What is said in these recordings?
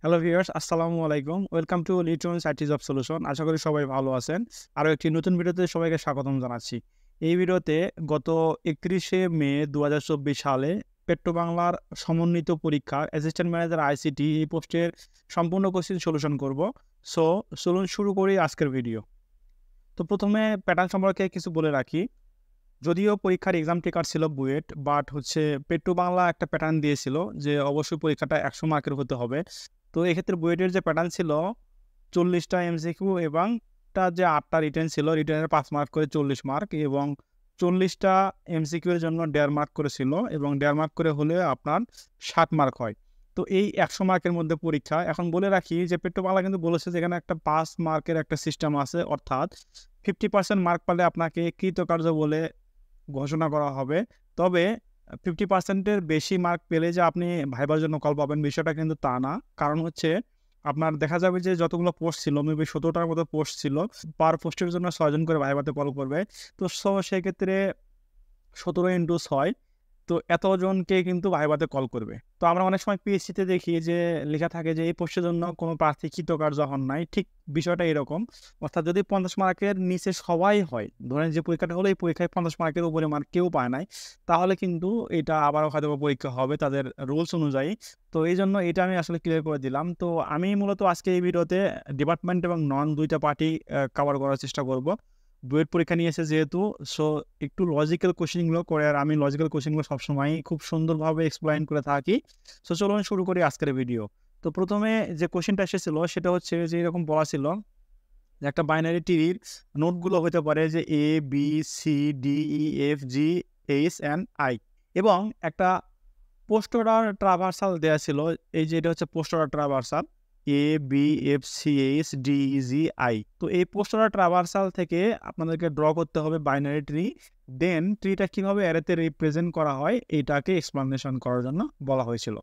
Hello viewers, আসসালামু আলাইকুম। Welcome to Liton sites of solution. আশা করি সবাই ভালো আছেন। আরও একটি নতুন ভিডিওতে সবাইকে স্বাগতম জানাচ্ছি। এই ভিডিওতে গত ৩১শে মে ২০২৪ সালে পেট্রোবাংলার সমন্বিত পরীক্ষার অ্যাসিস্ট্যান্ট ম্যানেজার আইসিটি এই পোস্টের সম্পূর্ণ কোশ্চেন সলিউশন করব। সো চলুন শুরু করি আজকের ভিডিও। তো প্রথমে প্যাটার্ন সম্পর্কে কিছু বলে রাখি। যদিও পরীক্ষার এক্সাম টেকার ছিল বুয়েট, বাট পেট্রোবাংলা একটা প্যাটার্ন দিয়েছিল যে অবশ্যই পরীক্ষাটা ১০০ মার্কের হতে হবে। তো এক্ষেত্রে বুয়েটের যে প্যাটার্ন ছিল ৪০টা এমসিকিউ এবং যে ৮টা রিটেন ছিল, রিটেনের ৫ মার্ক করে ৪০ মার্ক এবং ৪০টা এমসিকিউ এর জন্য ১.৫ মার্ক করে ছিল এবং ১.৫ মার্ক করে হলে আপনার ৬০ মার্ক হয়। তো এই ১০০ মার্কের মধ্যে পরীক্ষা। এখন বলে রাখি যে পেট্রোবাংলা কিন্তু বলেছে যে এখানে একটা ৫ মার্কের একটা সিস্টেম আছে, অর্থাৎ 50% মার্ক পালে আপনাকে কৃতকার্য বলে ঘোষণা করা হবে। তবে 50% এর বেশি মার্ক পেলে যে আপনি ভাইবার জন্য কল পাবেন, বিষয়টা কিন্তু তা না। কারণ আপনার দেখা যাবে যে যতগুলো পোস্ট ছিল, মেবি ১৭টার মতো পোস্ট ছিল। পার পোস্টের জন্য ৬ জন করে ভাইভাতে কল করবে। তো সেক্ষেত্রে ১৭x৬, তো এতজনকে কিন্তু ভাইভাতে কল করবে। তো আমরা অনেক সময় পিএসসিতে দেখি যে লেখা থাকে যে এই পোস্টের জন্য কোনো প্রার্থী কৃতকার্য হন নাই। ঠিক বিষয়টা এরকম। অর্থাৎ যদি ৫০ মার্কের নিচে সবাই হয়, ধরেন যে পরীক্ষাটা হলো এই পরীক্ষায় ৫০ মার্কের উপরে মার্ক কেউ পায় নাই, তাহলে কিন্তু এটা আবারও হয়তোবা পরীক্ষা হবে তাদের রুলস অনুযায়ী। তো এইজন্য এটা আমি আসলে ক্লিয়ার করে দিলাম। তো আমি মূলত আজকে এই ভিডিওতে ডিপার্টমেন্ট এবং নন ২ টা পার্টি কভার করার চেষ্টা করব। বুয়েট পরীক্ষা নিয়েছে যেহেতু, সো একটু লজিক্যাল কোয়েশ্চেনগুলো করে, আর আমি লজিক্যাল কোয়েশ্চেনগুলো সবসময়ই খুব সুন্দরভাবে এক্সপ্লেইন করে থাকি। সো চলুন শুরু করি আজকের ভিডিও। তো প্রথমে যে কোয়েশ্চেনটা এসেছিল সেটা হচ্ছে যে এরকম বলা ছিল যে একটা বাইনারি ট্রির নোটগুলো হতে পারে যে A, B, C, D, E, F, G, H and I, এবং একটা পোস্ট অর্ডার ট্রাভার্সাল দেওয়া ছিল। এই যে এটা হচ্ছে post order traversal A, B, F, C, H, D, E, G, I. তো এই পোস্ট অর্ডার ট্রাভার্সাল থেকে আপনাদেরকে ড্র করতে হবে বাইনারি ট্রি। দেন ট্রিটা কীভাবে অ্যারেতে রিপ্রেজেন্ট করা হয় এইটাকে এক্সপ্লানেশন করার জন্য বলা হয়েছিল।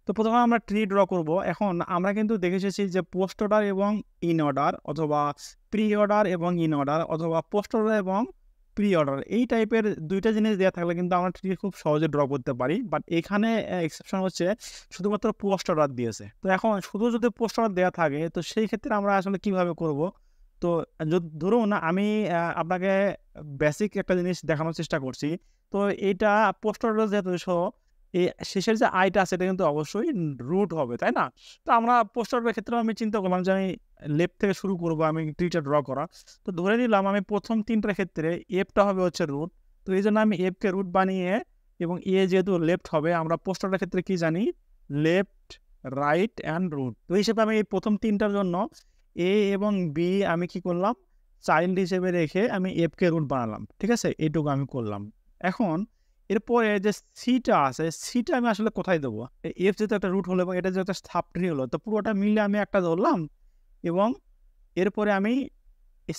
তো প্রথমে আমরা ট্রি ড্র করব। এখন আমরা কিন্তু দেখে এসেছি যে পোস্ট অর্ডার এবং ইন অর্ডার, অথবা প্রি অর্ডার এবং ইন অর্ডার, অথবা পোস্ট অর্ডার এবং প্রি অর্ডার, এই টাইপের ২টা জিনিস দেওয়া থাকলে কিন্তু আমরা ট্রি খুব সহজে ড্র করতে পারি। বাট এখানে এক্সেপশন হচ্ছে শুধুমাত্র পোস্ট অর্ডার দিয়েছে। তো এখন শুধু যদি পোস্ট অর্ডার দেওয়া থাকে, তো সেই ক্ষেত্রে আমরা আসলে কিভাবে করব? তো ধরুন আমি আপনাকে বেসিক একটা জিনিস দেখানোর চেষ্টা করছি। তো এইটা পোস্ট অর্ডার যেহেতু এই শেষের যে আইটা আছে এটা কিন্তু অবশ্যই রুট হবে, তাই না? তো আমরা পোস্ট অর্ডারের ক্ষেত্রে আমি চিন্তা করলাম যে আমি লেফট থেকে শুরু করবো, আমি ট্রিটা ড্র করা। তো ধরে নিলাম আমি প্রথম ৩টার ক্ষেত্রে এফটা হবে হচ্ছে রুট। তো এই জন্য আমি এফকে রুট বানিয়ে, এবং এ যেহেতু লেফট হবে, আমরা পোস্ট অর্ডারের ক্ষেত্রে কি জানি? Left, right and root. তো এই হিসেবে আমি এই প্রথম ৩টার জন্য এ এবং বি আমি কি করলাম? চাইল্ড হিসেবে রেখে আমি এফকে রুট বানালাম। ঠিক আছে? এইটুকু আমি করলাম। এখন এরপরে যে সিটা আছে, সিটা আমি আসলে কোথায় দেবো? এফ যেহেতু একটা রুট হলো এবং এটা যেহেতু সাব ট্রি হলো, তো পুরোটা মিলে আমি একটা ধরলাম, এবং এরপরে আমি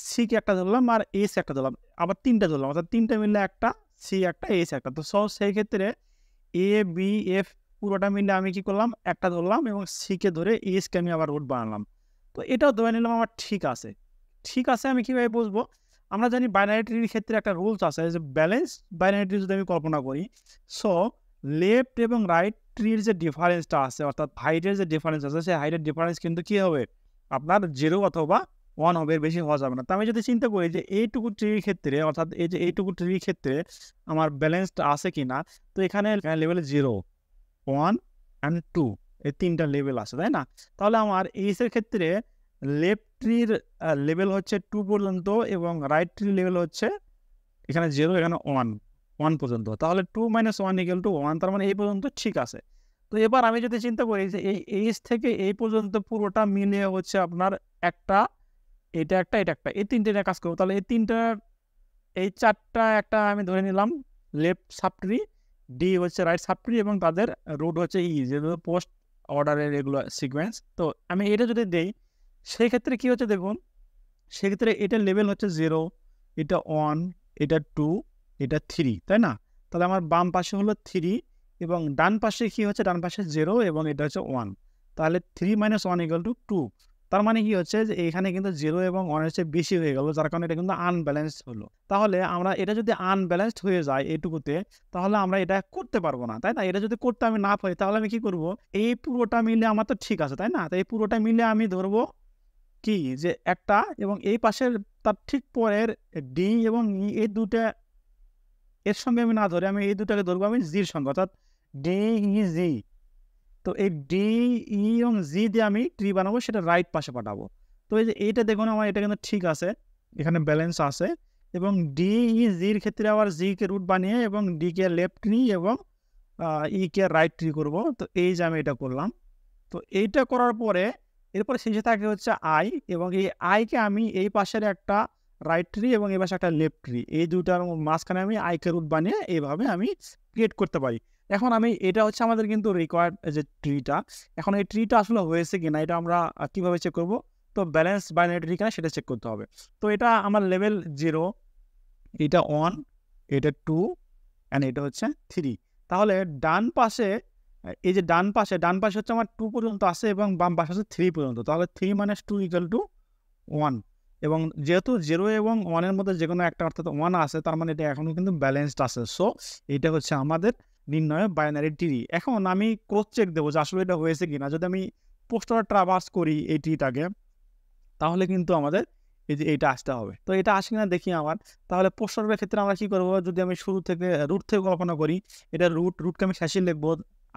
সিকে একটা ধরলাম আর এস একটা ধরলাম, আবার ৩টা ধরলাম, অর্থাৎ ৩টা মিলে একটা, সি একটা, এস একটা। তো সেই ক্ষেত্রে এ, বি, এফ পুরোটা মিলে আমি কি করলাম? একটা ধরলাম এবং সিকে ধরে এসকে আমি আবার রুট বানালাম। তো এটাও ধরে নিলাম আমার ঠিক আছে। ঠিক আছে, আমি কীভাবে বুঝবো? আমরা জানি বাইনারি ট্রির ক্ষেত্রে একটা রুলস আছে যে ব্যালেন্স বাইনারি ট্রি যদি আমি কল্পনা করি, সো লেফট এবং রাইট ট্রির যে ডিফারেন্সটা আছে, অর্থাৎ হাইটের যে ডিফারেন্স আছে, সেই হাইটের ডিফারেন্স কিন্তু কী হবে? আপনার 0 অথবা 1 হবে, এর বেশি হওয়া যাবে না। তো আমি যদি চিন্তা করি যে এইটুকু ট্রির ক্ষেত্রে, অর্থাৎ এই যে এইটুকু ট্রির ক্ষেত্রে আমার ব্যালেন্সটা আছে কিনা, তো এখানে লেভেল 0, 1 অ্যান্ড 2, এই 3টা লেভেল আছে, তাই না? তাহলে আমার এইসের ক্ষেত্রে লেফট ট্রির লেভেল হচ্ছে 2 পর্যন্ত এবং রাইট ট্রির লেভেল হচ্ছে এখানে 0, এখানে 1 পর্যন্ত। তাহলে 2 - 1 = 1, তার মানে এই পর্যন্ত ঠিক আছে। তো এবার আমি যদি চিন্তা করি যে এই এইচ থেকে এই পর্যন্ত পুরোটা মিলিয়ে হচ্ছে আপনার একটা, এটা একটা, এটা একটা, এই 3টে নিয়ে কাজ করবো। তাহলে এই 3টার, এই 4টা একটা আমি ধরে নিলাম লেফট সাবট্রি, ডি হচ্ছে রাইট সাবট্রি, এবং তাদের রুট হচ্ছে ই, যেগুলো পোস্ট অর্ডারের এগুলো সিকোয়েন্স। তো আমি এটা যদি দেই, সেই ক্ষেত্রে কী হচ্ছে দেখুন, সেক্ষেত্রে এটার লেভেল হচ্ছে 0, এটা 1, এটা 2, এটা 3, তাই না? তাহলে আমার বাম পাশে হলো 3 এবং ডান পাশে কী হচ্ছে? ডান পাশে 0 এবং এটা হচ্ছে 1। তাহলে 3 - 1 = 2। তার মানে কি হচ্ছে যে এখানে কিন্তু 0 এবং 1 এর চেয়ে বেশি হয়ে গেল, যার কারণে এটা কিন্তু আনব্যালেন্সড হলো। তাহলে আমরা এটা যদি আনব্যালেন্সড হয়ে যায় এইটুকুতে, তাহলে আমরা এটা করতে পারবো না, তাই না? এটা যদি করতে আমি না পারি, তাহলে আমি কি করব? এই পুরোটা মিলে আমার তো ঠিক আছে, তাই না? তো এই পুরোটা মিলে আমি ধরবো কি যে একটা, এবং এই পাশের তার ঠিক পরের ডি এবং ই, এই দুটা এর সঙ্গে আমি না ধরে আমি এই দুটাকে ধরবো আমি জির সঙ্গে, অর্থাৎ ডি ই জি। তো এই ডি ই এবং জি দিয়ে আমি ট্রি বানাবো, সেটা রাইট পাশে পাঠাবো। তো এই যে এইটা দেখুন আমার এটা কিন্তু ঠিক আছে, এখানে ব্যালেন্স আছে। এবং ডি ই জির ক্ষেত্রে আবার জি কে রুট বানিয়ে এবং ডি কে লেফট ট্রি এবং ই কে রাইট ট্রি করব। তো এই যে আমি এটা করলাম। তো এইটা করার পরে এরপরে শেষে থাকে হচ্ছে আই, এবং এই আইকে আমি এই পাশের একটা রাইট ট্রি এবং এই পাশে একটা লেফট ট্রি, এই দুটার মাঝখানে আমি আইকে রুট বানিয়ে এইভাবে আমি ক্রিয়েট করতে পারি। এখন আমি এটা হচ্ছে আমাদের কিন্তু রিকোয়ার্ড যে ট্রিটা। এখন এই ট্রিটা আসলে হয়েছে কিনা এটা আমরা কিভাবে চেক করব? তো ব্যালেন্স বাইনারি ট্রি কিনা সেটা চেক করতে হবে। তো এটা আমার লেভেল 0, এটা 1, এটা 2 অ্যান্ড এটা হচ্ছে 3। তাহলে ডান পাশে এই যে ডান পাশে হচ্ছে আমার 2 পর্যন্ত আছে এবং বাম পাশে হচ্ছে 3 পর্যন্ত। তাহলে 3 - 2 = 1, এবং যেহেতু 0 এবং 1 এর মধ্যে যেকোনো একটা অর্থাৎ 1 আছে, তার মানে এটা এখনো কিন্তু ব্যালেন্সড আছে। সো এটা হচ্ছে আমাদের নির্ণয় বাইনারি ট্রি। এখন আমি ক্রস চেক দেবো যে আসলে এটা হয়েছে কিনা। যদি আমি পোস্টার ট্রাভার্স করি এই ট্রিটাকে, তাহলে কিন্তু আমাদের এই যে এইটা আসতে হবে। তো এটা আসে কিনা দেখি আমার। তাহলে পোস্টারের ক্ষেত্রে আমরা কি করব? যদি আমি শুরু থেকে রুট থেকে কল্পনা করি, এটা রুটকে আমি শেষে লিখবো।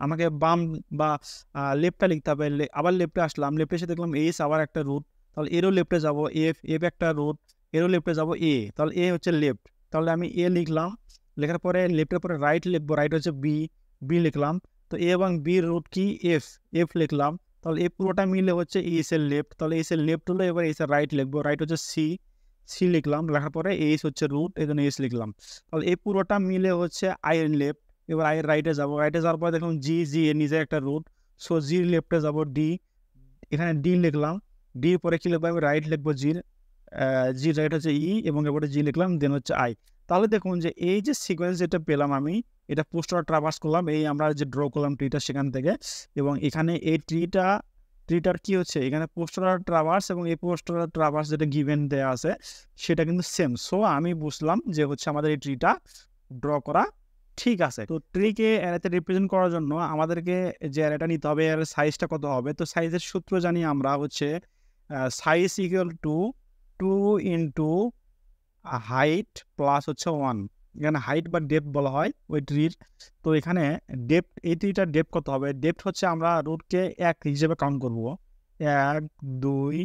আমাকে বাম বা লেফটটা লিখতে হবে। আবার লেফটে আসলাম, লেফটে এসে দেখলাম এস আবার একটা রুট। তাহলে এরও লেফটে যাব, এফ একটা রুট, এরও লেফটে যাব এ। তাহলে এ হচ্ছে লেফট। তাহলে আমি এ লিখলাম। লেখার পরে লেফটের পরে রাইট লিখবো, রাইট হচ্ছে বি লিখলাম। তো এ এবং বির রুট কি? এফ লিখলাম। তাহলে এই পুরোটা মিলে হচ্ছে এস এর লেফট। তাহলে এস এর লেফট হলো, এবার এস এর রাইট লিখবো, রাইট হচ্ছে সি লিখলাম। লেখার পরে এস হচ্ছে রুট, এই জন্য এস লিখলাম। তাহলে এই পুরোটা মিলে হচ্ছে আই এর লেফট। এবার আই এর রাইটে যাবো, রাইটে যাওয়ার পরে দেখলাম জি এর নিজে একটা রুট। সো জির লেফটে যাবো, এখানে ডি লিখলাম। ডি পরে কি লিখবো? আমি রাইট লিখবো জির রাইট হচ্ছে ই, এবং এবারে জি লিখলাম, দেন হচ্ছে আই। তাহলে দেখুন যে এই যে সিকোয়েন্স যেটা পেলাম আমি, এটা পোস্টার ট্রাভার্স করলাম, এই আমরা যে ড্র করলাম ট্রিটা সেখান থেকে, এবং এখানে এই ট্রিটার কি হচ্ছে, এখানে পোস্টার ট্রাভার্স এবং এই পোস্টার ট্রাভার্স যেটা গিভেন দেয়া আছে সেটা কিন্তু সেম। সো আমি বুঝলাম যে হচ্ছে আমাদের এই ট্রিটা ড্র করা ঠিক আছে। তো ট্রিকে অ্যারেতে রিপ্রেজেন্ট করার জন্য আমাদেরকে যে অ্যারেটা নিতে হবে, এর সাইজটা কত হবে? তো সাইজের সূত্র জানি আমরা হচ্ছে size equal to 2 into height plus হচ্ছে 1। এখানে হাইট বা ডেপথ বলা হয় ওই ট্রির। তো এখানে ডেপথ, এই ট্রিটার ডেপথ কত হবে? ডেপথ হচ্ছে আমরা রুটকে 1 হিসেবে কাউন্ট করব। 1 2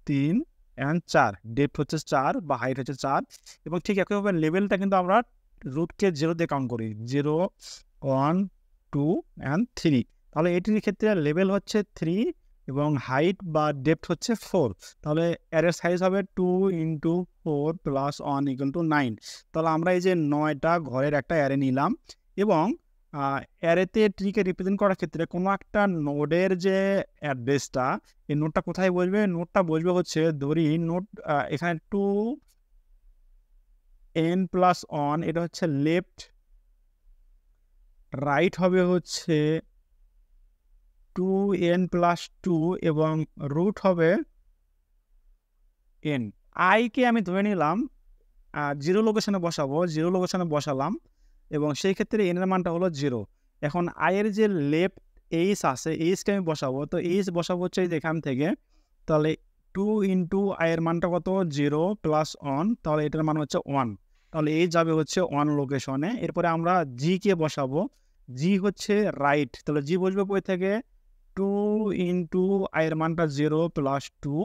3 অ্যান্ড 4। ডেপথ হচ্ছে 4 বা হাইট হচ্ছে 4। এবং ঠিক একইভাবে লেভেলটা কিন্তু আমরা রুটকে 0 দিয়ে কাউন্ট করি। 0 1 2 অ্যান্ড 3। তাহলে এটির ক্ষেত্রে লেভেল হচ্ছে 3 এবং হাইট বা ডেপথ হচ্ছে 4। তাহলে অ্যারের সাইজ হবে 2 ইন্টু 4 প্লাস 1 = 9। তাহলে আমরা এই যে 9টা ঘরের একটা অ্যারে নিলাম, এবং অ্যারেতে ট্রিকে রিপ্রেজেন্ট করার ক্ষেত্রে কোনো একটা নোডের যে অ্যাড্রেসটা, এই নোডটা কোথায় বসবে? নোডটা বসবে হচ্ছে, ধরি নোড এখানে 2n+1, এটা হচ্ছে লেফট। রাইট হবে হচ্ছে 2n+2 এবং রুট হবে n। আইকে আমি ধরে নিলাম 0 লোকেশনে বসাবো, 0 লোকেশনে বসালাম, এবং সেই ক্ষেত্রে n এর মানটা হলো 0। এখন আই এর যে লেফট এইচ আছে, এইচকে আমি বসাবো। তো এইচ বসাবো হচ্ছে এই যে এখান থেকে। তাহলে 2 ইন্টু আই এর মানটা কত? 0 প্লাস 1, তাহলে এটার মান হচ্ছে 1। তাহলে এই যাবে হচ্ছে 1 লোকেশনে। এরপরে আমরা জি কে বসাবো। জি হচ্ছে রাইট। তাহলে জি বসবে কই থেকে? 2 ইন্টু আই এর মানটা 0 প্লাস 2,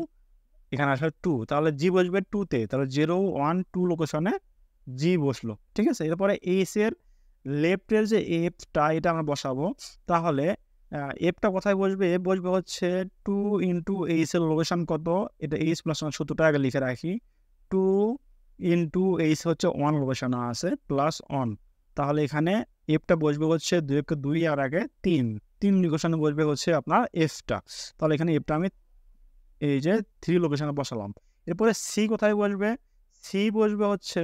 এখানে আসলে 2। তাহলে জি বসবে 2-তে। তাহলে 0 1 2 লোকেশনে জি বসলো। ঠিক আছে? এরপরে এইচ এর লেফটের যে এফটা, এটা আমরা বসাবো। তাহলে এফটা কোথায় বসবে? এফ বসবে হচ্ছে 2 ইন্টু এইচ এর লোকেশন কত? এটা এইচ প্লাস 1 সূত্রটা আগে লিখে রাখি। 2 ইন্টু এইচ হচ্ছে 1 লোকেশনে আছে, প্লাস 1। তাহলে এখানে এফটা বসবে হচ্ছে 2 আর আগে 3 লোকেশনে বসবে হচ্ছে আপনার এফটা। তাহলে এখানে এফটা আমি এই যে 3 লোকেশনে বসালাম। এরপরে সি কোথায় বসবে? সি বসবে হচ্ছে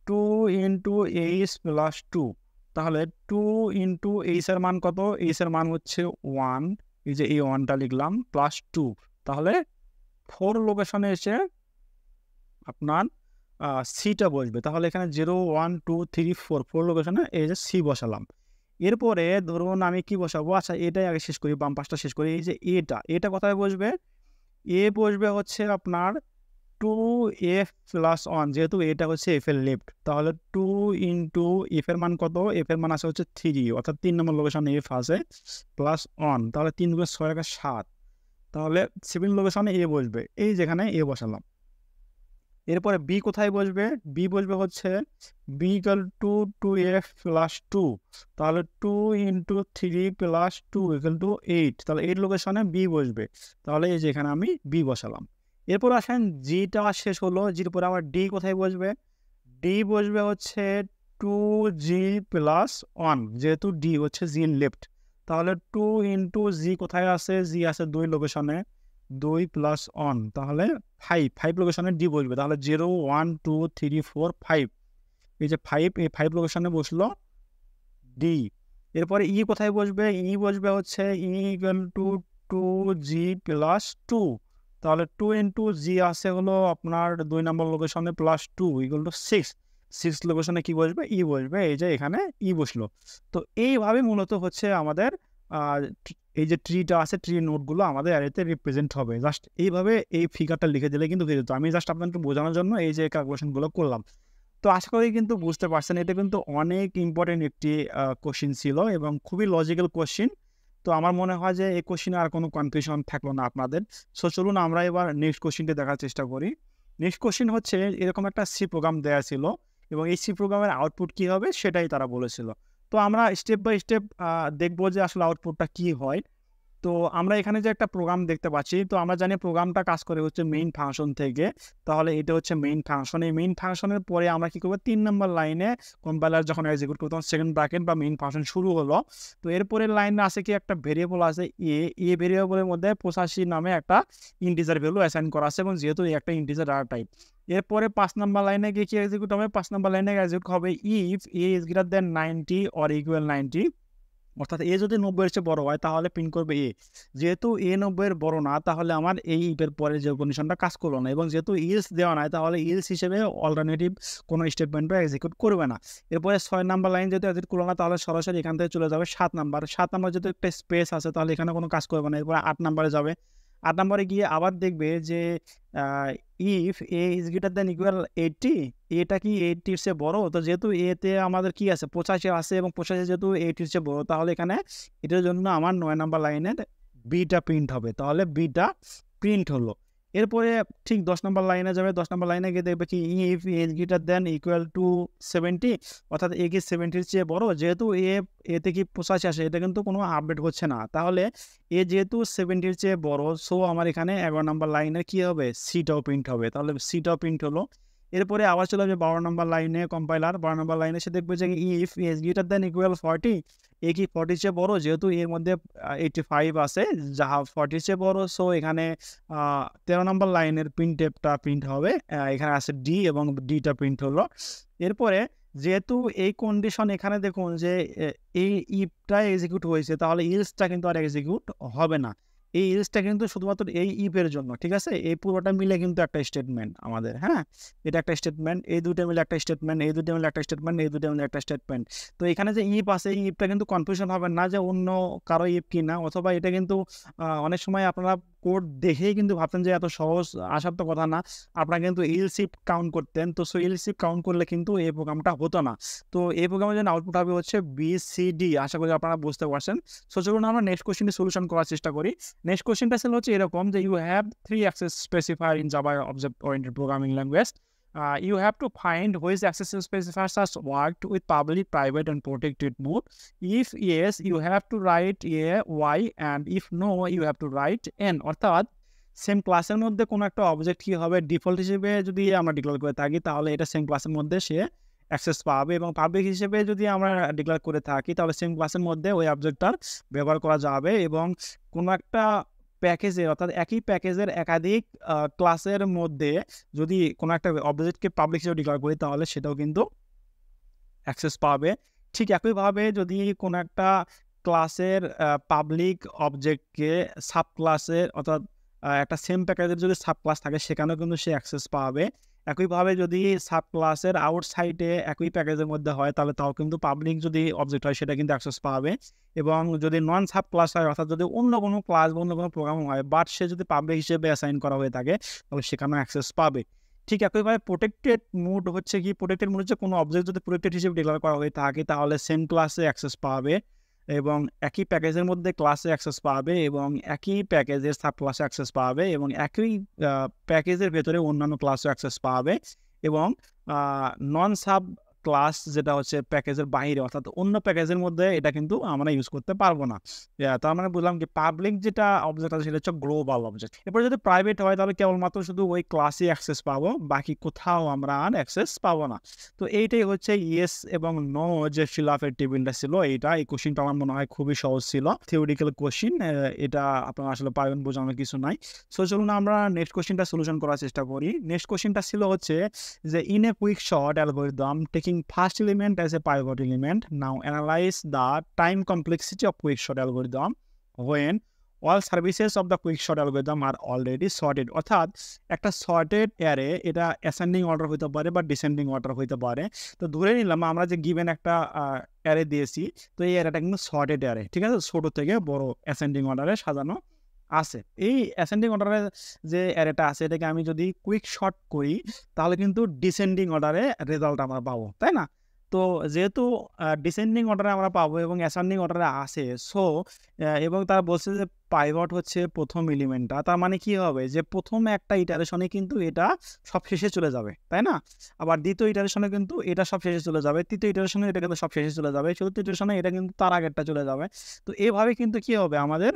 2 ইন্টু এইচ প্লাস 2। তাহলে 2 ইন্টু এইচ এর মান কত? এইচ এর মান হচ্ছে 1, এই যে এই 1টা লিখলাম, প্লাস 2। তাহলে 4 লোকেশনে এসে আপনার সিটা বসবে। তাহলে এখানে 0, 1, 2, 3, 4 লোকেশনে এই যে সি বসালাম। এরপরে ধরুন আমি কি বসাবো? আচ্ছা, এটাই আগে শেষ করি, বাম পাশটা শেষ করি। এই যে এটা কোথায় বসবে? এ বসবে হচ্ছে আপনার 2f + 1, যেহেতু এটা হচ্ছে f এর লেফট। তাহলে 2 ইনটু f এর মান কত? f এর মান আছে হচ্ছে 3, অর্থাৎ 3 নম্বর লোকেশনে f আছে প্লাস 1। তাহলে 3 × 6 = 7। তাহলে 7 লোকেশনে a বসবে। এই যেখানে a বসালাম। এরপরে b কোথায় বসবে? b বসবে হচ্ছে b = 2f + 2। তাহলে 2 ইনটু 3 + 2 = 8। তাহলে 8 লোকেশনে b বসবে। তাহলে এই যে এখানে আমি b বসালাম। এরপর আসেন টা শেষ হলো। জির পরে আবার d কোথায় বসবে? d বসবে হচ্ছে 2g + 1, যেহেতু d হচ্ছে g এর লেফট। তাহলে 2 ইনটু g কোথায় আছে? g আছে 2 লোকেশনে, 2 + 1, তাহলে 5 লোকেশনে d বসবে। তাহলে 0, 1, 2, 3, 4, 5। এই যে 5, এই 5 লোকেশনে বসলো d। এরপরে e কোথায় বসবে? e বসবে হচ্ছে e = 2g + 2। তাহলে 2 ইনটু g আছে হলো আপনার 2 নম্বর লোকেশনে প্লাস 2 = 6। 6 লোকেশনে কি বসবে? e বসবে। এই যে এখানে e বসলো। তো এইভাবে মূলত হচ্ছে আমাদের আ এই যে ট্রিটা আছে, ট্রি নোডগুলো আমাদের অ্যারেতে রিপ্রেজেন্ট হবে। জাস্ট এইভাবে এই ফিগারটা লিখে দিলে কিন্তু হয়ে যেত। আমি জাস্ট আপনাকে বোঝানোর জন্য এই যে ক্যালকুলেশনগুলো করলাম। তো আশা করি কিন্তু বুঝতে পারছেন। এটা কিন্তু অনেক ইম্পোর্টেন্ট একটি কোয়েশ্চেন ছিল এবং খুবই লজিক্যাল কোয়েশ্চেন। তো আমার মনে হয় যে এই কোয়েশ্চেনে আর কোনো কনফিউশন থাকলো না আপনাদের। সো চলুন আমরা এবার নেক্সট কোয়েশ্চেনটি দেখার চেষ্টা করি। নেক্সট কোয়েশ্চেন হচ্ছে এরকম একটা সি প্রোগ্রাম দেয়া ছিল এবং এই সি প্রোগ্রামের আউটপুট কি হবে সেটাই তারা বলেছিল। তো আমরা স্টেপ বাই স্টেপ দেখব যে আসলে আউটপুটটা কি হয়। তো আমরা এখানে যে একটা প্রোগ্রাম দেখতে পাচ্ছি, তো আমরা জানি প্রোগ্রামটা কাজ করে হচ্ছে মেইন ফাংশন থেকে। তাহলে এটা হচ্ছে মেইন ফাংশন। এই মেইন ফাংশনের পরে আমরা কি করব? 3 নম্বর লাইনে কম্পাইলার যখন এক্সিকিউট করব তখন সেকেন্ড ব্র্যাকেট বা মেইন ফাংশন শুরু হলো। তো এরপরের লাইনে আছে কি একটা ভেরিয়েবল আছে এ ভেরিয়েবলের মধ্যে 85 নামে একটা ইন্টিজার ভ্যালু অ্যাসাইন করা আছে এবং যেহেতু একটা ইন্টিজার ডাটা টাইপ। এরপরে 5 নম্বর লাইনে গিয়ে কি এক্সিকিউট হবে? 5 নম্বর লাইনে এক্সিকিউট হবে if a is greater than 90 or equal 90, অর্থাৎ এ যদি 90 এর চেয়ে বড় হয় তাহলে প্রিন্ট করবে এ। যেহেতু এ 90 এর বড় না, তাহলে আমার এই ইফের পরে যে কন্ডিশনটা কাজ করলো না এবং যেহেতু ইলস দেওয়া নাই, তাহলে ইলস হিসেবে অল্টারনেটিভ কোনো স্টেটমেন্টও এক্সিকিউট করবে না। এরপরে 6 নাম্বার লাইন যেহেতু এক্সিকিউট করলো না, তাহলে সরাসরি এখান থেকে চলে যাবে 7 নাম্বার। 7 নাম্বার যেহেতু একটা স্পেস আছে, তাহলে এখানে কোনো কাজ করবে না। এরপরে 8 নাম্বারে যাবে। 8 নাম্বারে গিয়ে আবার দেখবে যে if A is greater than equal 80, এটা কি 80 এর চেয়ে বড়? তো যেহেতু এতে আমাদের কি আছে? 85 আছে এবং 85 যেহেতু 80 এর চেয়ে বড়, তাহলে এখানে এটার জন্য আমার 9 নাম্বার লাইনের বিটা প্রিন্ট হবে। তাহলে বিটা প্রিন্ট হলো। এরপরে ঠিক 10 নাম্বার লাইনে যাবে। 10 নাম্বার লাইনে গিয়ে দেখবে কি if A is greater than equal to 70, অর্থাৎ এ কি 70 এর চেয়ে বড়? যেহেতু এতে কি 85 আসে, এটা কিন্তু কোনো আপডেট হচ্ছে না। তাহলে এ যেহেতু 70 এর চেয়ে বড়, সো আমার এখানে 11 নাম্বার লাইনে কি হবে? সিটাও প্রিন্ট হবে। তাহলে সিটাও প্রিন্ট হলো। এরপরে আবার চলে আসবে 12 নাম্বার লাইনে কম্পাইলার। 12 নাম্বার লাইনে এসে দেখবে যে if A is greater than equal 40, এ কি 40 এর চেয়ে বড়? যেহেতু এর মধ্যে 85 আছে, যাহা 40 এর চেয়ে বড়, সো এখানে 13 নাম্বার লাইনের প্রিন্টএফটা প্রিন্ট হবে। এখানে আছে ডি এবং ডিটা প্রিন্ট হলো। এরপরে যেহেতু এই কন্ডিশন এখানে দেখুন যে এই ইফটা এক্সিকিউট হয়েছে, তাহলে ইলসটা কিন্তু আর এক্সিকিউট হবে না। এই ইলসটা কিন্তু শুধুমাত্র এই ইফের জন্য, ঠিক আছে? এই পুরোটা মিলে কিন্তু একটা স্টেটমেন্ট আমাদের, হ্যাঁ? এটা একটা স্টেটমেন্ট, এই দুটো মিলে একটা স্টেটমেন্ট, এই দুটো মিলে একটা স্টেটমেন্ট, এই দুটো মিলে একটা স্টেটমেন্ট। তো এখানে যে ইফ আছে, এই ইফটা কিন্তু কনফিউশন হবে না যে অন্য কারো ইফ কিনা, অথবা এটা কিন্তু অনেক সময় আপনারা কোড দেখেই কিন্তু ভাবতেন যে এত সহজ, আসার তো কথা না। আপনারা কিন্তু ইলস ইফ কাউন্ট করতেন। তো সো ইলস ইফ কাউন্ট করলে কিন্তু এই প্রোগ্রামটা হতো না। তো এই প্রোগ্রামের জন্য আউটপুট হবে হচ্ছে BCD। আশা করি আপনারা বুঝতে পারছেন। সো চলুন আমরা নেক্সট কোয়েশ্চেনটি সলিউশন করার চেষ্টা করি। নেক্সট কোয়েশ্চেনটা ছিল হচ্ছে এরকম যে you have 3 access specifier in Java object oriented programming language. You have to find which access specifiers has worked with public, private, and protected mode. If yes, you have to write a y, and if no, you have to write n. অর্থাৎ same ক্লাসের মধ্যে কোনো একটা object কি হবে, default হিসেবে যদি আমরা ডিক্লেয়ার করে থাকি, তাহলে এটা সেম ক্লাসের মধ্যে সে অ্যাক্সেস পাবে, এবং পাবলিক হিসেবে যদি আমরা ডিক্লেয়ার করে থাকি, তাহলে সেম ক্লাসের মধ্যে ওই অবজেক্টটার ব্যবহার করা যাবে। এবং কোনো একটা প্যাকেজে, অর্থাৎ একই প্যাকেজের একাধিক ক্লাসের মধ্যে যদি কোনো একটা অবজেক্টকে পাবলিক হিসেবে ডিক্লেয়ার করি, তাহলে সেটাও কিন্তু অ্যাক্সেস পাবে। ঠিক একইভাবে যদি কোনো একটা ক্লাসের পাবলিক অবজেক্টকে সাব ক্লাসের, অর্থাৎ একটা সেম প্যাকেজের যদি সাব ক্লাস থাকে সেখানেও কিন্তু সে অ্যাক্সেস পাবে। একইভাবে যদি সাব ক্লাসের আউটসাইডে একই প্যাকেজের মধ্যে হয় তাও কিন্তু পাবলিক যদি অবজেক্ট হয় সেটা কিন্তু অ্যাক্সেস পাবে। এবং যদি নন সাব ক্লাস হয় অর্থাৎ যদি অন্য কোনো ক্লাস বা অন্য কোনো প্রোগ্রাম হয় বাট সে যদি পাবলিক হিসেবে অ্যাসাইন করা হয়ে থাকে তাহলে সেখানেও অ্যাক্সেস পাবে। ঠিক একইভাবে প্রোটেক্টেড মোড হচ্ছে কোনো অবজেক্ট যদি প্রোটেক্টেড হিসেবে ডিক্লেয়ার করা হয়ে থাকে তাহলে সেম ক্লাসে অ্যাক্সেস পাবে এবং একই প্যাকেজের মধ্যে ক্লাসে অ্যাক্সেস পাবে এবং একই প্যাকেজের সাব ক্লাসে অ্যাক্সেস পাবে এবং একই প্যাকেজের ভেতরে অন্যান্য ক্লাসে অ্যাক্সেস পাবে এবং নন সাব ক্লাস যেটা হচ্ছে প্যাকেজের বাইরে অর্থাৎ অন্য প্যাকেজের মধ্যে এটা কিন্তু আমরা ইউজ করতে পারবো না। তার মানে বুঝলাম কি পাবলিক যেটা অবজেক্ট আছে সেটা হচ্ছে গ্লোবাল অবজেক্ট। এরপর যদি প্রাইভেট হয় তাহলে কেবলমাত্র শুধু ওই ক্লাসে অ্যাক্সেস পাবো, বাকি কোথাও আমরা আর অ্যাক্সেস পাবো না। তো এইটাই হচ্ছে ইয়েস এবং নো যে খিলাফের টেবিলটা ছিল এইটা। এই কোশ্চিনটা আমার মনে হয় খুবই সহজ ছিল, থিওরিটিক্যাল কোশ্চিন, এটা আপনারা আসলে পারবেন, বোঝানোর কিছু নাই। সো চলুন আমরা নেক্সট কোশ্চিনটা সলিউশন করার চেষ্টা করি। নেক্সট কোশ্চিনটা ছিল হচ্ছে যে in a quick short algorithm taking first element as a pivot element, now analyze the time complexity of quick sort algorithm when all services of the quick sort algorithm are already sorted। অর্থাৎ একটা sorted array এটা ascending order হইতে পারে বা descending order হইতে পারে। তো ধরে নিলাম আমরা যে গিভেন একটা অ্যারে দিয়েছি, তো এই অ্যারেটা কিন্তু সর্টেড অ্যারে, ঠিক আছে, ছোট থেকে বড় অ্যাসেন্ডিং অর্ডারে সাজানো আছে। এই অ্যাসেন্ডিং অর্ডারে যে অ্যারেটা আছে এটাকে আমি যদি কুইক শর্ট করি তাহলে কিন্তু ডিসেন্ডিং অর্ডারে রেজাল্ট আমরা পাবো, তাই না? তো যেহেতু ডিসেন্ডিং অর্ডারে আমরা পাবো এবং অ্যাসেন্ডিং অর্ডারে আসে, সো এবং তারা বলছে যে পাইভট হচ্ছে প্রথম এলিমেন্টটা, তার মানে কি হবে যে প্রথম একটা ইটারেশনে কিন্তু এটা সব শেষে চলে যাবে, তাই না? আবার দ্বিতীয় ইটারেশনে কিন্তু এটা সব শেষে চলে যাবে, তৃতীয় ইটারেশনে এটা কিন্তু সব শেষে চলে যাবে, চতুর্থ ইটারেশনে এটা কিন্তু তার আগেরটা চলে যাবে। তো এভাবে কিন্তু কি হবে আমাদের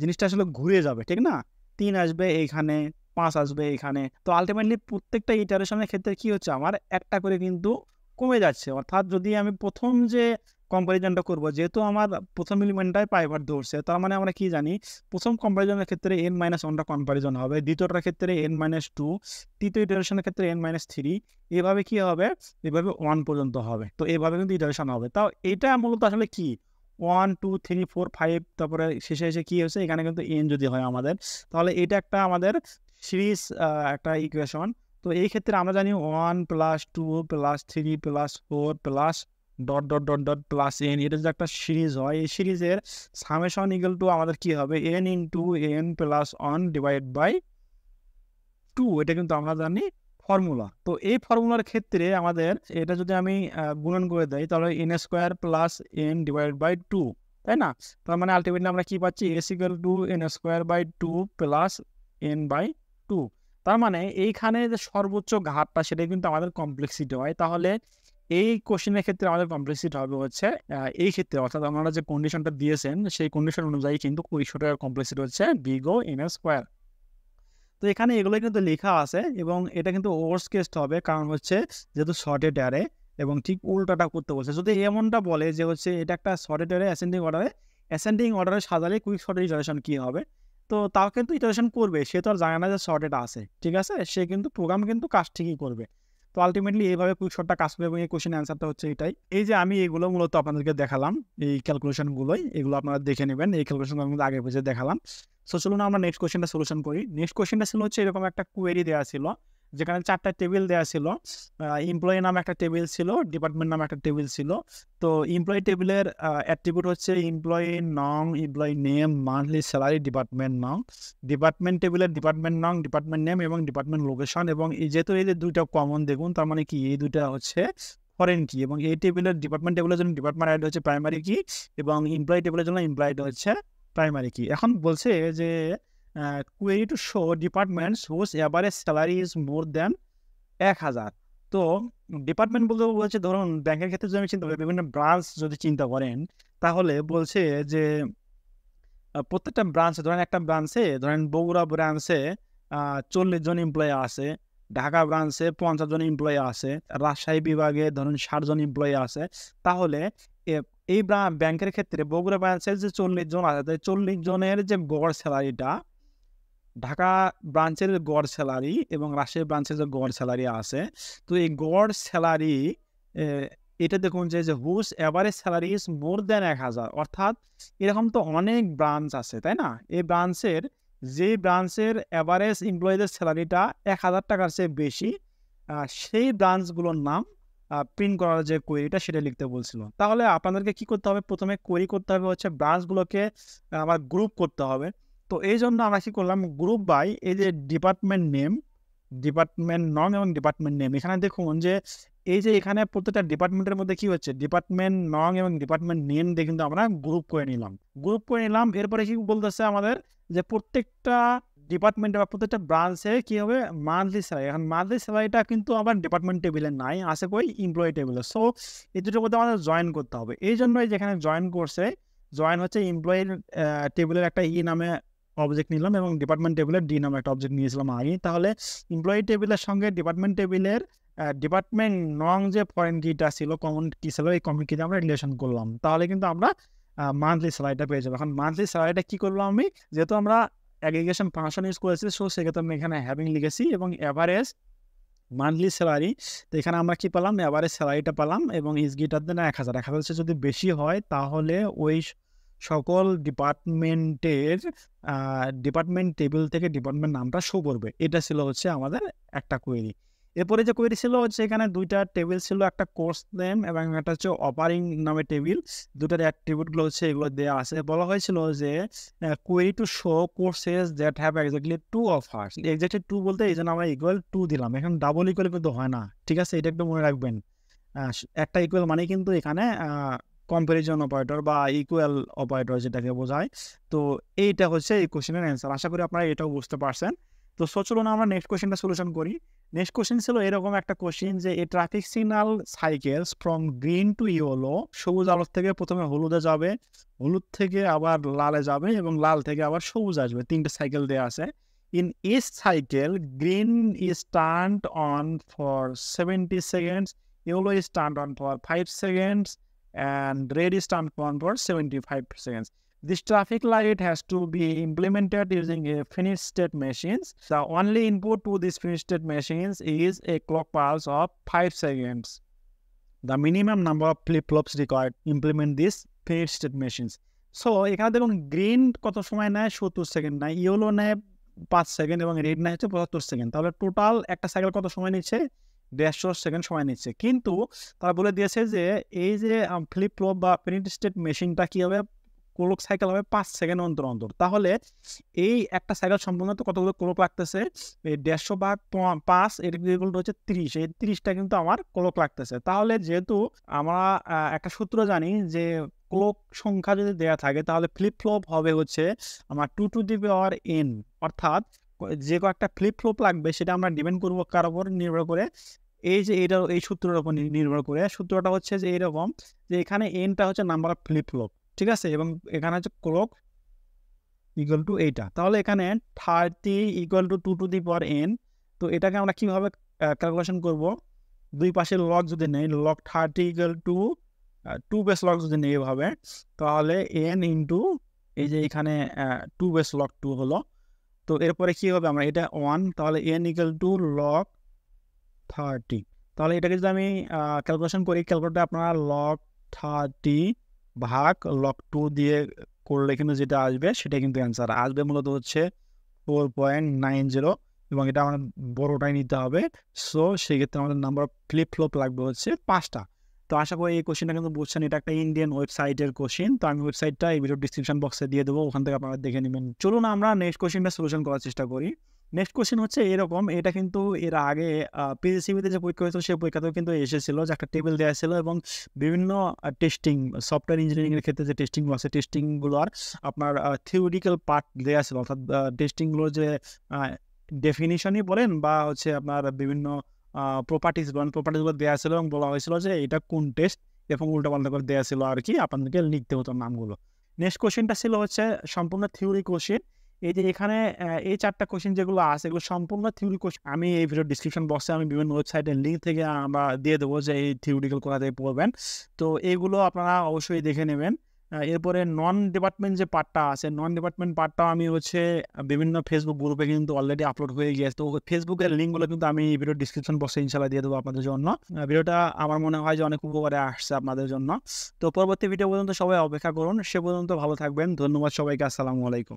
জিনিসটা আসলে ঘুরে যাবে, ঠিক না? 3 আসবে এইখানে, 5 আসবে এইখানে। তো আলটিমেটলি প্রত্যেকটা ইটারেশনের ক্ষেত্রে কি হচ্ছে আমার একটা করে কিন্তু কমে যাচ্ছে। অর্থাৎ যদি আমি প্রথম যে কম্পারিজনটা করব, যেহেতু আমার প্রথম এলিমেন্টটাই পাইভট ধরছে, তার মানে আমরা কি জানি প্রথম কম্পারিজনের ক্ষেত্রে n-1টা কম্পারিজন হবে, দ্বিতীয়টার ক্ষেত্রে n-2, তৃতীয় ইটারেশনের ক্ষেত্রে n-3, এভাবে কি হবে, এভাবে 1 পর্যন্ত হবে। তো এভাবে কিন্তু ইটারেশন হবে। তাও এটা মূলত আসলে কি 1 2 3 4 5 তারপরে শেষে এসে কি হয়েছে এখানে কিন্তু n যদি হয় আমাদের, তাহলে এটা একটা আমাদের সিরিজ একটা ইকুয়েশন। তো এই ক্ষেত্রে আমরা জানি 1 + 2 + 3 + 4 plus dot dot dot dot plus n, এটা যদি একটা সিরিজ হয় এই সিরিজের সামেশন ইকুয়াল টু আমাদের কি হবে n × n + 1 ডিভাইড বাই 2, এটা কিন্তু আমরা জানি ফর্মুলা। তো এই ফর্মুলার ক্ষেত্রে আমাদের এটা যদি আমি গুণন করে দেই তাহলে n² + n ডিভাইড বাই 2, তাই না? তার মানে আলটিমেটলি আমরা কি পাচ্ছি s = n²/2 + n/2। তার মানে এইখানে যে সর্বোচ্চ ঘাতটা সেটা কিন্তু আমাদের কমপ্লেক্সিটি হয়। তাহলে এই কোশ্চেনের ক্ষেত্রে আমাদের কমপ্লেক্সিটি হবে হচ্ছে এই ক্ষেত্রে, অর্থাৎ আপনারা যে কন্ডিশনটা দিয়েছেন সেই কন্ডিশন অনুযায়ী কিন্তু কুইকশটের কমপ্লেক্সিটি হচ্ছে big O n²। তো এখানে এগুলো কিন্তু লেখা আছে এবং এটা কিন্তু ওয়ার্স্ট কেস হবে, কারণ হচ্ছে যেহেতু শর্টেড অ্যারে এবং ঠিক উল্টাটা করতে বলছে। যদি এমনটা বলে যে হচ্ছে এটা একটা শর্টেড অ্যারে অ্যাসেন্ডিং অর্ডারে সাজালে কুইক শর্টের ইটারেশন কি হবে, তো তাও কিন্তু ইটারেশন করবে, সে তো আর জানে না যে শর্টেড আছে, ঠিক আছে, সে কিন্তু প্রোগ্রাম কিন্তু কাজ ঠিকই করবে। তো আলটিমেটলি এইভাবে কুইক শর্টটা কাজ করবে এবং এই কোশ্চেনের অ্যান্সারটা হচ্ছে এটাই। এই যে আমি এগুলো মূলত আপনাদেরকে দেখালাম, এই ক্যালকুলেশনগুলোই, এগুলো আপনারা দেখে নেবেন, এই ক্যালকুলেশন আমি আগে বুঝে দেখালাম। সো চলুন আমরা নেক্সট কোশ্চেনটা সলিউশন করি। নেক্সট কোশ্চেনটা ছিল হচ্ছে এরকম একটা কোয়েরি দেওয়া ছিল যেখানে 4টা টেবিল দেওয়া ছিল, এমপ্লয়ি নামে একটা টেবিল ছিল, ডিপার্টমেন্ট নামে একটা টেবিল ছিল। তো এমপ্লয়ি টেবিলের অ্যাট্রিবিউট হচ্ছে এমপ্লয়ি নং, employee name, monthly salary, department নং। ডিপার্টমেন্ট টেবিলের ডিপার্টমেন্ট নং, ডিপার্টমেন্ট নেম এবং ডিপার্টমেন্ট লোকেশন, এবং যেহেতু এই যে দুইটা কমন দেখুন তার মানে কি এই দুইটা হচ্ছে ফরেন কি, এবং এই টেবিলের ডিপার্টমেন্ট টেবিলের জন্য ডিপার্টমেন্ট আইডি হচ্ছে প্রাইমারি কি এবং এমপ্লয়ি টেবিলের জন্য এমপ্লয়ি আইডি হচ্ছে প্রাইমারি কি। এখন বলছে যে query to show departments whose average salary is more than 1000। তো ডিপার্টমেন্ট বলতে বলছে ধরুন ব্যাংকের ক্ষেত্রে যদি আমি চিন্তা করি, বিভিন্ন ব্রাঞ্চ যদি চিন্তা করেন তাহলে বলছে যে প্রত্যেকটা ব্রাঞ্চে ধরেন একটা ব্রাঞ্চে ধরেন বগুড়া ব্রাঞ্চে 40 জন এমপ্লয়ি আছে, ঢাকা ব্রাঞ্চে 50 জন এমপ্লয়ি আছে, রাজশাহী বিভাগে ধরুন 60 জন এমপ্লয়ি আছে। তাহলে এই ব্যাংকের ক্ষেত্রে বগুড়া ব্রাঞ্চের যে 40 জন আছে, 40 জনের যে গড় স্যালারিটা, ঢাকা ব্রাঞ্চের গড় স্যালারি এবং রাজশাহী ব্রাঞ্চের যে গড় স্যালারি আছে, তো এই গড় স্যালারি এটা দেখুন যে whose average salary is more than 1000। অর্থাৎ এরকম তো অনেক ব্রাঞ্চ আছে, তাই না? এই ব্রাঞ্চের যে ব্রাঞ্চের অ্যাভারেজ এমপ্লয়ীদের স্যালারিটা 1,000 টাকার চেয়ে বেশি, সেই ব্রাঞ্চগুলোর নাম প্রিন্ট করার যে কোয়েরিটা সেটা লিখতে বলছিল। তাহলে আপনাদেরকে কি করতে হবে, প্রথমে কোয়েরি করতে হবে হচ্ছে ব্রাঞ্চগুলোকে আবার গ্রুপ করতে হবে। তো এই জন্য আমরা কি করলাম, গ্রুপ বাই এই যে ডিপার্টমেন্ট নেম, ডিপার্টমেন্ট নং এবং ডিপার্টমেন্ট নেম, এখানে দেখুন যে এই যে এখানে প্রত্যেকটা ডিপার্টমেন্টের মধ্যে কি হচ্ছে, ডিপার্টমেন্ট নং এবং ডিপার্টমেন্ট নেম দিয়ে কিন্তু আমরা গ্রুপ করে নিলাম। এরপরে কি বলতেছে আমাদের যে প্রত্যেকটা ডিপার্টমেন্টে বা প্রত্যেকটা ব্রাঞ্চে কি হবে, মান্থলি স্যালারি। এখন মান্থলি স্যালারিটা কিন্তু আমার ডিপার্টমেন্ট টেবিলে নাই, আছে কই, এমপ্লয়ি টেবিলে। সো এই দুটোর মধ্যে আমাদের জয়েন করতে হবে। এই জন্যই যেখানে জয়েন করছে, জয়েন হচ্ছে এমপ্লয়ির টেবিলের একটা নামে অবজেক্ট নিলাম এবং ডিপার্টমেন্ট টেবিলের ডি নামে একটা অবজেক্ট নিয়েছিলাম আগে। তাহলে এমপ্লয়ি টেবিলের সঙ্গে ডিপার্টমেন্ট টেবিলের ডিপার্টমেন্ট নং যে ফরেন কিটা ছিল, কমন কি ছিল, এই কমন কিটা আমরা রিলেশন করলাম। তাহলে কিন্তু আমরা মান্থলি স্যালারিটা পেয়ে যাবো। এখন মান্থলি স্যালারিটা কি করলাম আমি, যেহেতু আমরা অ্যাগ্রিগেশন ফাংশন ইউজ করেছি, সো সেক্ষেত্রে আমি এখানে হ্যাভিং লিখেছি এবং অ্যাভারেজ মান্থলি স্যালারি। তো এখানে আমরা কি পেলাম, অ্যাভারেজ স্যালারিটা পেলাম এবং ইজ গ্রেটার দেন 1,000। 1,000 যদি বেশি হয় তাহলে ওই সকল ডিপার্টমেন্টের ডিপার্টমেন্ট টেবিল থেকে ডিপার্টমেন্ট নামটা শো করবে। এটা ছিল হচ্ছে আমাদের একটা কোয়েরি। এরপরে যে কোয়েরি ছিল হচ্ছে এখানে দুইটা টেবিল ছিল, একটা কোর্স নেম এবং একটা হচ্ছে অপারিং নামে টেবিল। দুটার অ্যাট্রিবিউটগুলো হচ্ছে এগুলো দেওয়া আছে। বলা হয়েছিল যে query to show courses that have exactly 2 offers. Exactly 2 বলতে এই জন্য আমরা ইকুয়াল 2 দিলাম। এখন ডাবল ইকুয়াল কিন্তু হয় না, ঠিক আছে, এটা একটু মনে রাখবেন। একটা ইকুয়াল মানে কিন্তু এখানে কম্পারিজন অপারেটর বা ইকুয়াল অপারেটর যেটাকে বোঝায়। তো এইটা হচ্ছে এই কোশ্চেনের অ্যান্সার। আশা করি আপনারা এটাও বুঝতে পারছেন। তো চলুন আমরা নেক্সট কোশ্চেনটা সলিউশন করি। নেক্সট কোশ্চেন ছিল এরকম একটা কোশ্চেন যে a traffic signal cycles from green to yellow. সবুজ আলো থেকে প্রথমে হলুদে যাবে, হলুদ থেকে আবার লালে যাবে এবং লাল থেকে আবার সবুজ আসবে। 3টে সাইকেল দেওয়া আছে। In each cycle green is turned on for 70 seconds, yellow is turned on for 5 seconds, and red is turned on for 75 seconds. This traffic light has to be implemented using a finished state machines. The only input to this finished state machines is a clock pulse of 5 seconds. The minimum number of flip-flops required to implement this finished state machines. So এখানে দেখুন green কত সময় নেয়, 70 second নেয়, yellow নেয় 5 second এবং red নেয় হচ্ছে 75 সেকেন্ড। তাহলে টোটাল একটা সাইকেল কত সময় নিচ্ছে, 150 সেকেন্ড সময় নিচ্ছে। কিন্তু তারা বলে দিয়েছে যে এই যে ফ্লিপ ফ্লপ বা ফিনিশড স্টেট মেশিনটা কি হবে, ক্লক সাইকেল হবে 5 সেকেন্ড অন্তর অন্তর। তাহলে এই একটা সাইকেল সম্পূর্ণ তো কতগুলো ক্লক লাগতেছে, এই 150 ভাগ 5 এর ইকুয়াল হচ্ছে 30। এই 30টা কিন্তু আমার ক্লক লাগতেছে। তাহলে যেহেতু আমরা একটা সূত্র জানি যে ক্লক সংখ্যা যদি দেয়া থাকে তাহলে ফ্লিপ ফ্লপ হবে হচ্ছে আমার 2 টু দি পাওয়ার n, অর্থাৎ যে কয়েকটা ফ্লিপ ফ্লপ লাগবে সেটা আমরা ডিপেন্ড করবো কার উপর, নির্ভর করে এই যে এটা এই সূত্রের উপর নির্ভর করে। সূত্রটা হচ্ছে যে এরকম যে এখানে এনটা হচ্ছে নাম্বার অফ ফ্লিপ ফ্লপ, ঠিক আছে, এবং এখানে হচ্ছে ক্লক ইকুয়াল টু এইটা। তাহলে এখানে 30 equal to 2 to the power n। তো এটাকে আমরা কিভাবে ক্যালকুলেশন করব, দুই পাশে লগ যদি নেই, log 30 equal to 2 base log যদি নেই এভাবে, তাহলে n ইন্টু এই যে এখানে 2 বেস লগ 2 হলো। তো এরপরে কি হবে, আমরা এটা 1, তাহলে n ইকুয়াল টু লগ 30। তাহলে এটাকে যদি আমি ক্যালকুলেশন করি, ক্যালকুলেটরে আপনারা লগ 30 ভাগ লগ 2 দিয়ে করলে কিন্তু যেটা আসবে সেটা কিন্তু অ্যান্সার আসবে মূলত হচ্ছে 4.90 এবং এটা আমাদের বড়টাই নিতে হবে। সো সেক্ষেত্রে আমাদের নাম্বার অফ ফ্লিপ ফ্লপ লাগবে হচ্ছে 5টা। তো আশা করি এই কোশ্চেনটা কিন্তু বুঝছেন, এটা একটা ইন্ডিয়ান ওয়েবসাইটের কোশ্চেন। তো আমি ওয়েবসাইটটা এই ভিডিও ডিসক্রিপশন বক্সে দিয়ে দেবো, ওখান থেকে আপনারা দেখে নেবেন। চলুন আমরা নেক্সট কোশ্চেনটা সলিউশন করার চেষ্টা করি। নেক্সট কোশ্চেন হচ্ছে এরকম, এটা কিন্তু এর আগে পিজিসিবিতে যে পরীক্ষা হয়েছিল সেই পরীক্ষাতেও কিন্তু এসেছিল, যে একটা টেবিল দেওয়া ছিল এবং বিভিন্ন টেস্টিং, সফটওয়্যার ইঞ্জিনিয়ারিংয়ের ক্ষেত্রে যে টেস্টিংগুলো আছে টেস্টিংগুলোর আপনার থিওরিটিক্যাল পার্ট দেওয়া ছিল, অর্থাৎ টেস্টিংগুলোর যে ডেফিনিশনই বলেন বা হচ্ছে আপনার বিভিন্ন প্রপার্টিসগুলো দেওয়া ছিল এবং বলা হয়েছিল যে এটা কোন টেস্ট, এবং উল্টাপাল্টা করে দেওয়া ছিল আর কি, আপনাদেরকে লিখতে হতো নামগুলো। নেক্সট কোশ্চেনটা ছিল হচ্ছে সম্পূর্ণ থিওরি কোশ্চেন। এই যে এখানে এই 4টা কোশ্চেন যেগুলো আছে এগুলো সম্পূর্ণ থিওরি কোশ্চেন। আমি এই ভিডিও ডিসক্রিপশন বক্সে আমি বিভিন্ন ওয়েবসাইটের লিঙ্ক থেকে আমরা দিয়ে দেবো যে এই থিওরিটিক্যাল কোথা থেকে পড়বেন। তো এইগুলো আপনারা অবশ্যই দেখে নেবেন। এরপরে নন ডিপার্টমেন্ট যে পার্টটা আছে, নন ডিপার্টমেন্ট পার্টটাও আমি হচ্ছে বিভিন্ন ফেসবুক গ্রুপে কিন্তু অলরেডি আপলোড হয়ে গিয়েছে। তো ফেসবুকের লিঙ্কগুলো কিন্তু আমি এই ভিডিও ডিসক্রিপশন বক্সে ইনশাল্লাহ দিয়ে দেবো আপনাদের জন্য। ভিডিওটা আমার মনে হয় যে অনেক উপকারে আসছে আপনাদের জন্য। তো পরবর্তী ভিডিও পর্যন্ত সবাই অপেক্ষা করুন, সে পর্যন্ত ভালো থাকবেন। ধন্যবাদ সবাইকে, আসসালামু আলাইকুম।